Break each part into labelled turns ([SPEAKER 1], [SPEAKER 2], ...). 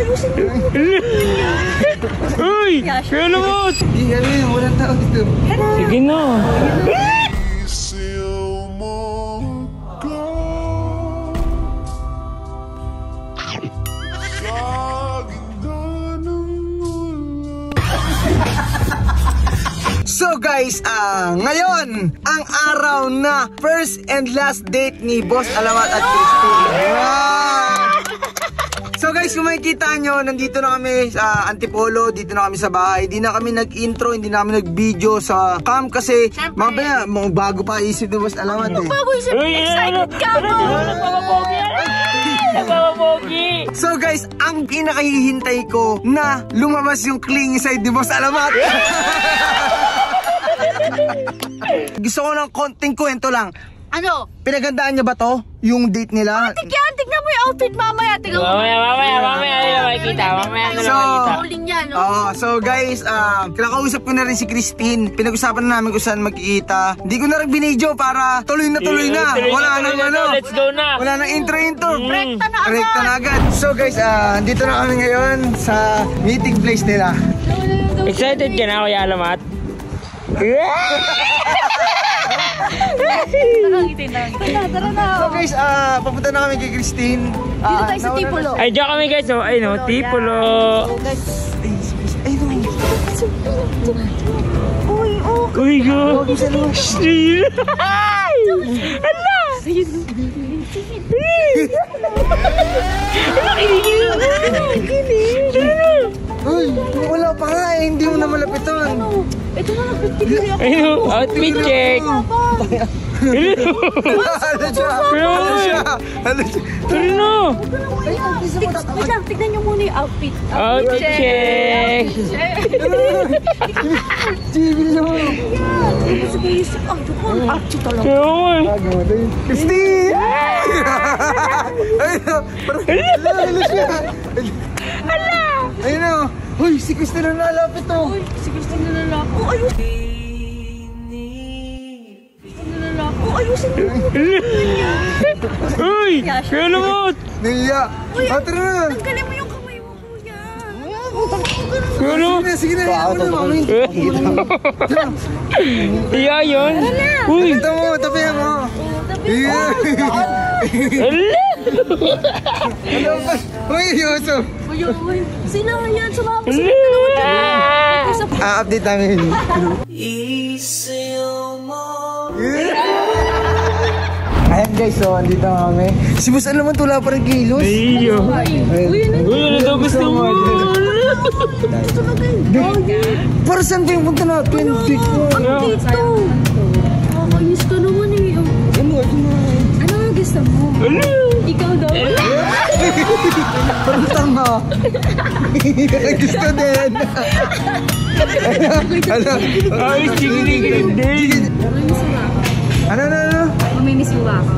[SPEAKER 1] ayusin mo.
[SPEAKER 2] Uy! Kaya naman!
[SPEAKER 3] Hindi, ano yun, walang tao dito.
[SPEAKER 2] Sige na.
[SPEAKER 3] So guys, ngayon, ang araw na first and last date ni Boss Alamat at Christine. So guys, kung makikita nyo, nandito na kami sa Antipolo, dito na kami sa bahay. Hindi na kami nag-intro, hindi na kami nag-video sa cam kasi mamaya, bago pa isip ni Boss Alamat eh.
[SPEAKER 1] Bago isip, excited ka mo!
[SPEAKER 3] So guys, ang pinakahihintay ko na lumabas yung clingy side ni Boss Alamat. Gusto ko ng konting kwento lang.
[SPEAKER 1] Ano?
[SPEAKER 3] Pinagandaan niya ba to? Yung date nila?
[SPEAKER 1] Yan, tignan mo yung outfit mamaya. Tignan mo.
[SPEAKER 2] Mamaya makikita.
[SPEAKER 3] So guys, kinakausap ko na rin si Christine. Pinag-usapan na namin kung saan magkikita. Hindi ko na rin binidyo para tuloy na. Wala nang ano.
[SPEAKER 2] Let's go na.
[SPEAKER 3] Wala nang intro.
[SPEAKER 1] Rekta na agad.
[SPEAKER 3] So guys, dito na kami ngayon sa meeting place nila.
[SPEAKER 2] Excited ka na, Kuya Alamat?
[SPEAKER 1] Tara na.
[SPEAKER 3] So guys, papunta na kami kay Christine.
[SPEAKER 1] Dito tayo sa Tipolo.
[SPEAKER 2] Ay, diyan kami guys. Ay no, Tipolo. Uy, go. Steel. Ala.
[SPEAKER 3] Uy, wala pa nga eh. Hindi mo na malapitan.
[SPEAKER 1] Ito na nagpipili ako.
[SPEAKER 2] Ayun, outfit check.
[SPEAKER 3] Ano siya?
[SPEAKER 2] Tara na.
[SPEAKER 1] Wait lang, tignan nyo muna yung outfit.
[SPEAKER 2] Outfit check.
[SPEAKER 3] Chibil naman.
[SPEAKER 1] Gusto ko isip, outfit talaga.
[SPEAKER 3] Christine! Ayun siya. Ayun na. Uy, si Christine na nalapit to.
[SPEAKER 1] Uy, si Christine na lalaki. Oh, ayusin. Ayusin mo.
[SPEAKER 2] Uy, kaya naman.
[SPEAKER 3] Niya. Tara na.
[SPEAKER 1] Tanggalin mo yung kamay mo, kuya.
[SPEAKER 2] Kaya naman.
[SPEAKER 3] Sige na.
[SPEAKER 2] Iya yun. Uy.
[SPEAKER 3] Ito mo, tapihan mo. Uy, Yusuf.
[SPEAKER 1] Uy, sila yan. Sumama sa
[SPEAKER 3] update namin. Ayan guys, so andito kami. Si Boss Alamat wala pa rin kilos.
[SPEAKER 2] Iyo. Uy, ano daw gusto mo?
[SPEAKER 3] Para saan ba yung punta natin?
[SPEAKER 1] Dito. Kakainis ka naman eh. Ano ang gusto mo? Ikaw daw.
[SPEAKER 3] Parang tanga. Gusto din.
[SPEAKER 2] Ay, sige din.
[SPEAKER 3] Ano?
[SPEAKER 1] Mamimiss mo ba ako?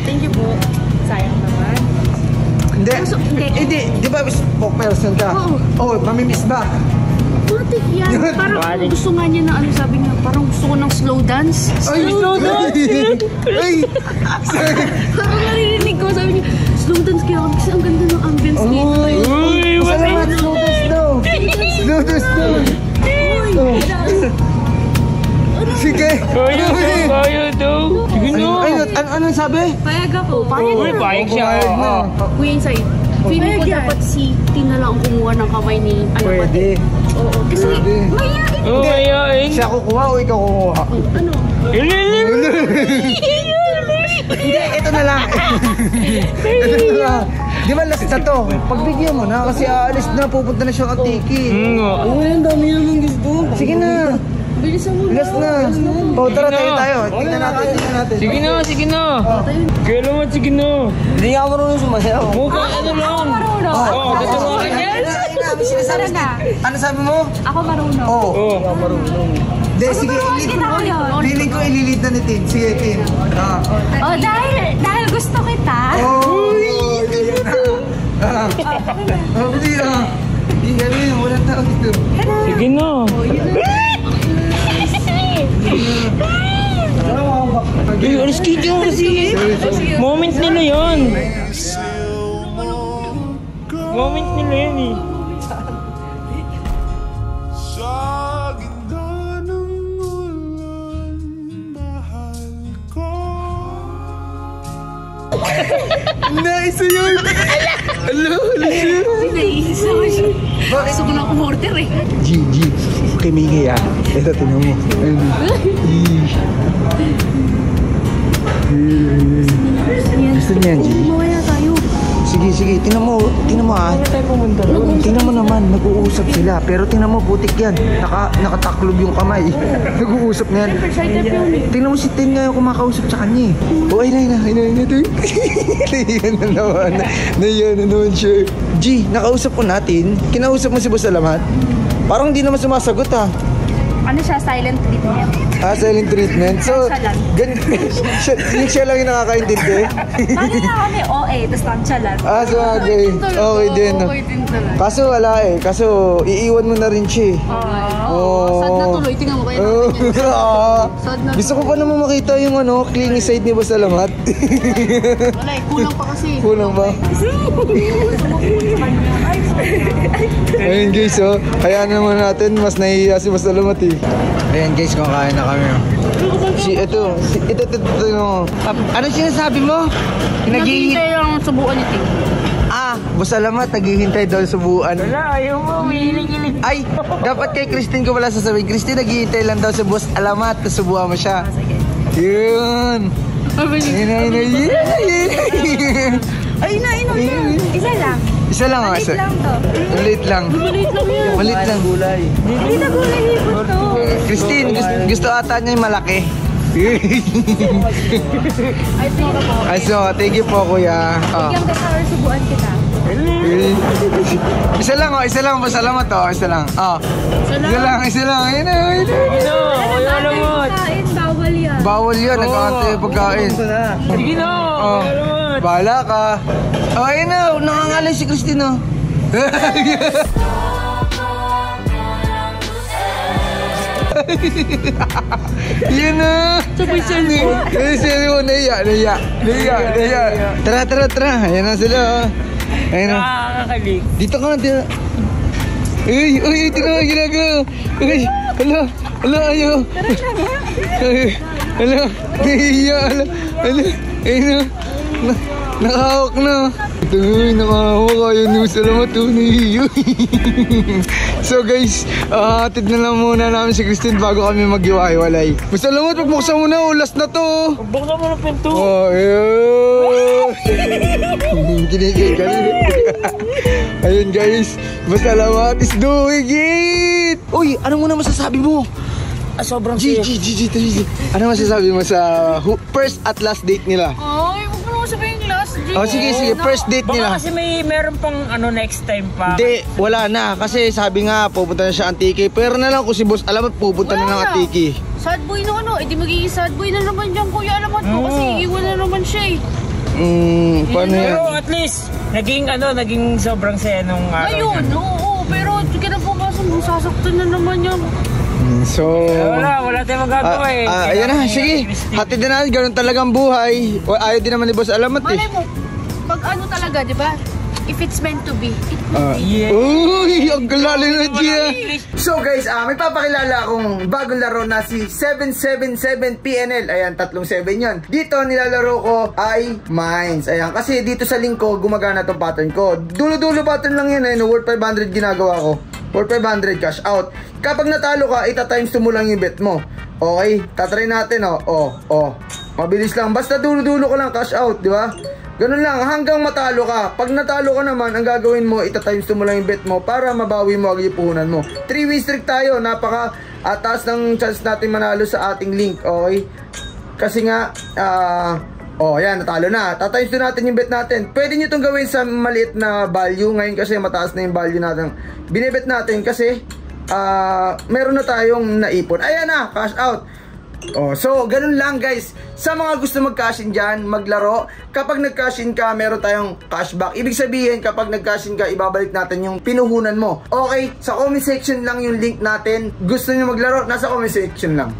[SPEAKER 1] Thank you po. Sayang naman.
[SPEAKER 3] Hindi. Di ba person ka? Oo, mamimiss ba?
[SPEAKER 1] Matik yan. Parang gusto nga niya na ano sabi niya. Parang gusto ko ng slow dance.
[SPEAKER 3] Ay, slow dance! Ay!
[SPEAKER 1] Parang narinig ko. Sabi niya, slow dance kaya ako. Kasi ang ganda ng ambience dito.
[SPEAKER 2] Uy,
[SPEAKER 3] Salamat, slow dance daw. Slow dance daw. Sige.
[SPEAKER 2] Kaya daw. Sige na.
[SPEAKER 3] Ano sabi?
[SPEAKER 1] Payag ako.
[SPEAKER 2] Uy, payag siya.
[SPEAKER 1] Kuya Insay, feeling ko dapat si Tina lang ang kumuha ng kamay ni Alamat.
[SPEAKER 3] Pwede.
[SPEAKER 1] Oo. Kasi mayayain.
[SPEAKER 2] Oo, mayayain.
[SPEAKER 3] Siya kukuha o ikaw kukuha?
[SPEAKER 1] Ano?
[SPEAKER 3] Hindi, ito na lang. Di ba last na to? Pagbigyan mo na kasi aalis na, pupunta na siya Katiki. Oo, ang dami naman gusto. Sige na.
[SPEAKER 1] Bilisan mo na.
[SPEAKER 3] Last na. O, tara tayo. Tingnan natin.
[SPEAKER 2] Sige na. Kaya naman, sige na.
[SPEAKER 3] Hindi nga marunong sumayaw.
[SPEAKER 2] Mukha ano lang. Oo, tatawakan yan.
[SPEAKER 3] Ano sabi mo?
[SPEAKER 1] Ako marunong.
[SPEAKER 3] Oo. Hindi, sige, feeling ko ililid na ni Tin. Sige, Tin.
[SPEAKER 1] Oh, dahil gusto kita.
[SPEAKER 3] Hindi, walang tao dito.
[SPEAKER 2] Sige na. Ay, alas kito kasi. Moment nila yun. Moment nila yun eh.
[SPEAKER 3] Nice yun! Hello, siya.
[SPEAKER 1] Naiisa ko siya. Gusto ko na umorder eh.
[SPEAKER 3] G, okay, Migay ah. Ito, tinan mo. Gusto niya yan, G?
[SPEAKER 1] Mawala tayo.
[SPEAKER 3] Sige, tingnan mo ah. Tingnan mo naman, nag-uusap sila. Pero tingnan mo, putik yan. Nakataklob yung kamay. Nag-uusap na yan. Tingnan mo si Tin nga yung kumakausap sa kanya eh. Oh, ayun na. Nahiyan na naman siya. G, nakausap ko natin. Kinausap mo si Boss Alamat. Parang hindi naman sumasagot ah.
[SPEAKER 1] Ano siya? Silent treatment.
[SPEAKER 3] Silent treatment. So, siya lang yung nakakaintindi.
[SPEAKER 1] Paano na kami OA, tapos nonchalant?
[SPEAKER 3] Okay. Okay din.
[SPEAKER 1] talaga.
[SPEAKER 3] Kaso wala eh. Kaso iiwan mo na rin siya eh.
[SPEAKER 1] Sad na tuloy. Tingnan mo kayo.
[SPEAKER 3] Gusto ko pa naman makita yung clingy side ni Boss Alamat.
[SPEAKER 1] Wala eh. Kulang pa kasi.
[SPEAKER 3] Kulang ba? Ayun guys, kaya naman natin mas nahihiya si Boss Alamat eh. Ayan guys, kumakain na kami. Ito. Ano sinasabi mo?
[SPEAKER 1] Naghihintay lang subuan ni Tim.
[SPEAKER 3] Boss Alamat, naghihintay daw subuan.
[SPEAKER 2] Wala, ayaw mo, umihilig-hilig.
[SPEAKER 3] Ay, dapat kay Christine ko pala sasabihin. Christine, naghihintay lang daw sa Boss Alamat na subuan mo siya. Yun. Ayun.
[SPEAKER 1] Isa lang.
[SPEAKER 3] Isa lang.
[SPEAKER 1] Maliit lang to.
[SPEAKER 3] Maliit lang.
[SPEAKER 1] Hindi na gulay hipot to.
[SPEAKER 3] Christine, gusto ata niya yung malaki. Ay, so, thank you po, kuya.
[SPEAKER 1] Bigyan ka sa subuan kita.
[SPEAKER 3] Isa lang, Boss Alamat to. Isa lang. Isa lang. Ayun na.
[SPEAKER 2] Kuya Alamat.
[SPEAKER 1] Bawal yan.
[SPEAKER 3] Bawal yan, nag-aantay yung pagkain.
[SPEAKER 2] Sige na, Kuya Alamat.
[SPEAKER 3] Bahala ka. Ayun na, nakangalay si Christine. Yan na.
[SPEAKER 1] Sabay cellphone.
[SPEAKER 3] Naiya. Tara. Ayan na sila. Ayun na.
[SPEAKER 2] Nakakakalig.
[SPEAKER 3] Dito ka na. Uy, ito na ginagawa. Uy, hala, ayaw. Hala, naiya. Ayun na. Nakahawak na. Ito nakahawak. Ayaw ni Boss Alamat. Naiya. So guys, hatid na lang muna namin si Christine bago kami mag-iwalay. Boss Alamat, pagmuksan mo na. Last na to.
[SPEAKER 2] Buksan mo na pinto.
[SPEAKER 3] Ayun guys, Boss Alamat is doing it. Uy, ano muna masasabi mo?
[SPEAKER 2] Sobrang
[SPEAKER 3] G. Ano masasabi mo sa first at last date nila?
[SPEAKER 1] Ay, huwag mo naman sabihin yung last date.
[SPEAKER 3] Sige, first date nila.
[SPEAKER 2] Baka kasi meron pang next time pa.
[SPEAKER 3] Hindi, wala na. Kasi sabi nga, pupunta na siya Antique. Pero na lang kung si Boss Alamat, pupunta na ng Antique.
[SPEAKER 1] Sad boy na edi magiging sad boy na naman dyan, Kuya Alamat mo. Kasi iwan na naman siya eh.
[SPEAKER 3] Paano yan?
[SPEAKER 2] Pero at least, naging sobrang saya nung
[SPEAKER 1] Ayun, oo. Pero kinabukasan mo, sasaktan na naman yan.
[SPEAKER 3] So,
[SPEAKER 2] wala tayong magagawa eh.
[SPEAKER 3] Ayan na, sige. Hatid na natin, ganun talagang buhay. Ayaw din naman ni Boss Alamat eh.
[SPEAKER 1] Malay mo, pag talaga, di ba? If it's meant to be, it will
[SPEAKER 2] Yeah.
[SPEAKER 1] be.
[SPEAKER 3] Uy, ang galali na Gia. So guys, may papakilala akong bagong laro na si 777 PNL. Ayan, 37 yun. Dito nilalaro ko ay Mines. Ayan, kasi dito sa link ko, gumagana tong pattern ko. Dulo-dulo pattern lang yan eh. Worth 500 ginagawa ko. Worth 500 cash out. Kapag natalo ka, ita-times 2 mo lang yung bet mo. Okay, tatry natin mabilis lang. Basta dulo-dulo ko lang cash out, di ba? Ganun lang, hanggang matalo ka. Pag natalo ka naman, ang gagawin mo, ita-times 2 mo lang yung bet mo para mabawi mo ang ipuhunan mo. 3-win streak tayo, napaka-taas ng chance natin manalo sa ating link, okay? Kasi nga, yan, natalo na. Ta-times 2 natin yung bet natin. Pwede nyo itong gawin sa maliit na value. Ngayon kasi mataas na yung value natin. Binibet natin kasi, meron na tayong naipon. Ayan na, cash out. So, ganun lang guys. Sa mga gusto mag-cash in dyan, maglaro. Kapag nag-cash in ka, meron tayong cashback. Ibig sabihin, kapag nag-cash in ka, ibabalik natin yung pinuhunan mo. Okay, sa comment section lang yung link natin. Gusto nyo maglaro, nasa comment section lang.